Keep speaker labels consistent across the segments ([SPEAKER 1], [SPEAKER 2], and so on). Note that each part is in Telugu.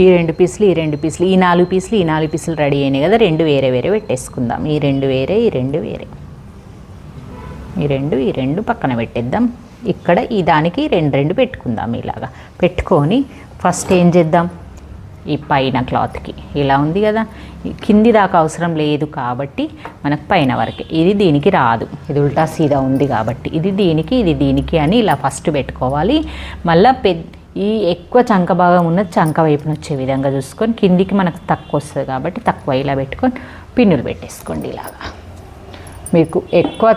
[SPEAKER 1] ఈ 2 పీసులు ఈ 2 పీసులు ఈ 4 పీసులు ఈ 4 పీసులు రెడీ అయినాయి కదా, 2 వేరే వేరే పెట్టేసుకుందాం. ఈ 2 వేరే ఈ 2 వేరే, ఈ 2 పక్కన పెట్టేద్దాం. ఇక్కడ ఈ దానికి 2 పెట్టుకుందాం. ఇలాగా పెట్టుకొని ఫస్ట్ ఏం చేద్దాం, ఈ పైన క్లాత్కి ఇలా ఉంది కదా, కింది దాకా అవసరం లేదు కాబట్టి మనకు పైన వరకే. ఇది దీనికి రాదు, ఇది ఉల్టా సీదా ఉంది కాబట్టి ఇది దీనికి అని ఇలా ఫస్ట్ పెట్టుకోవాలి. మళ్ళీ ఈ ఎక్కువ చంక భాగం ఉన్నది చంక వైపున వచ్చే విధంగా చూసుకొని, కిందికి మనకు తక్కువ వస్తుంది కాబట్టి తక్కువ ఇలా పెట్టుకొని పిన్నులు పెట్టేసుకోండి. ఇలాగా మీకు ఎక్కువ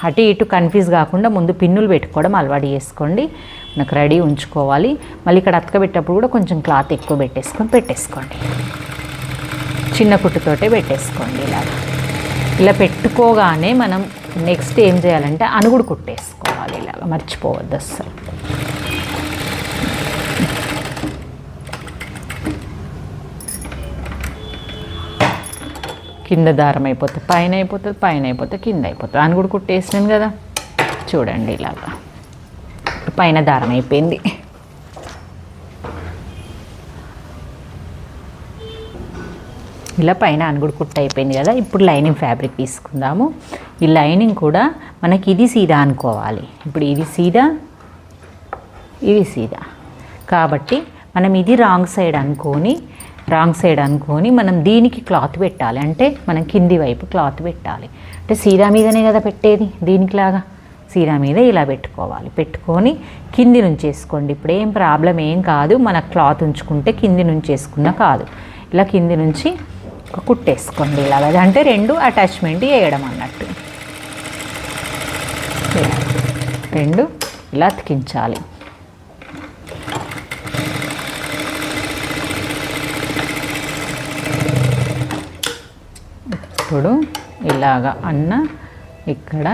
[SPEAKER 1] అటు ఇటు కన్ఫ్యూజ్ కాకుండా ముందు పిన్నులు పెట్టుకోవడం అలవాటు చేసుకోండి. మనకు రెడీ ఉంచుకోవాలి. మళ్ళీ ఇక్కడ అతకబెట్టేటప్పుడు కూడా కొంచెం క్లాత్ ఎక్కువ పెట్టేసుకోండి. చిన్న కుట్టుతోటే పెట్టేసుకోండి. ఇలా పెట్టుకోగానే మనం నెక్స్ట్ ఏం చేయాలంటే అనుగుడు కుట్టేసుకోవాలి. ఇలాగ మర్చిపోవద్దు అస్సలు. కింద దారం అయిపోతుంది, పైన అయిపోతుంది, పైన అయిపోతుంది, కింద అయిపోతుంది. అని కూడా కుట్టేసినాను కదా, చూడండి ఇలాగా పైన దారం అయిపోయింది. ఇలా పైన అనుగుడు కుట్ట అయిపోయింది కదా. ఇప్పుడు లైనింగ్ ఫ్యాబ్రిక్ తీసుకుందాము. ఈ లైనింగ్ కూడా మనకి ఇది సీదా అనుకోవాలి. ఇప్పుడు ఇది సీదా, ఇది సీదా కాబట్టి మనం ఇది రాంగ్ సైడ్ అనుకొని మనం దీనికి క్లాత్ పెట్టాలి. అంటే మనం కింది వైపు క్లాత్ పెట్టాలి. అంటే సీదా మీదనే కదా పెట్టేది, దీనికిలాగా సీదా మీద ఇలా పెట్టుకొని కింది నుంచి వేసుకోండి. ఇప్పుడు ఏం ప్రాబ్లం ఏం కాదు, మన క్లాత్ ఉంచుకుంటే కింది నుంచి వేసుకున్నా కాదు. ఇలా కింది నుంచి ఒక కుట్టేసుకోండి ఇలాగ. అంటే 2 అటాచ్మెంట్ వేయడం అన్నట్టు, 2 ఇలా అతికించాలి. ఇప్పుడు ఇలాగా ఇక్కడ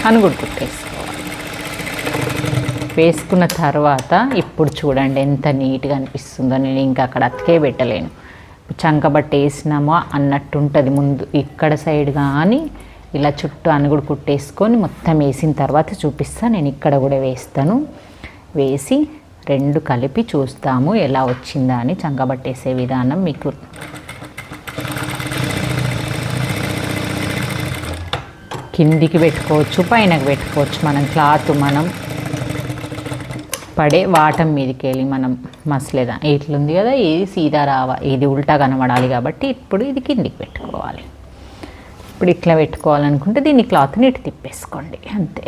[SPEAKER 1] అనుగుడు కుట్టేసుకోవాలి. వేసుకున్న తర్వాత ఇప్పుడు చూడండి ఎంత నీట్గా అనిపిస్తుందో. నేను ఇంకా అక్కడ అతికే పెట్టలేను, చంకబట్ట వేసినామా అన్నట్టు ఉంటుంది. ముందు ఇక్కడ సైడ్ కానీ ఇలా చుట్టూ అనుగుడు కుట్టేసుకొని మొత్తం వేసిన తర్వాత చూపిస్తాను. నేను ఇక్కడ కూడా వేస్తాను. వేసి 2 కలిపి చూస్తాము ఎలా వచ్చిందా అని. చంకబట్టేసే విధానం మీకు కిందికి పెట్టుకోవచ్చు, పైనకి పెట్టుకోవచ్చు. మనం క్లాత్ మనం పడే వాటం మీదకి వెళ్ళి మనం మసలేదా ఇట్లుంది కదా, ఇది సీదా ఇది ఉల్టా కనబడాలి కాబట్టి ఇప్పుడు ఇది కిందికి పెట్టుకోవాలి. ఇప్పుడు ఇట్లా పెట్టుకోవాలనుకుంటే దీన్ని క్లాత్ని ఇటు తిప్పేసుకోండి అంతే.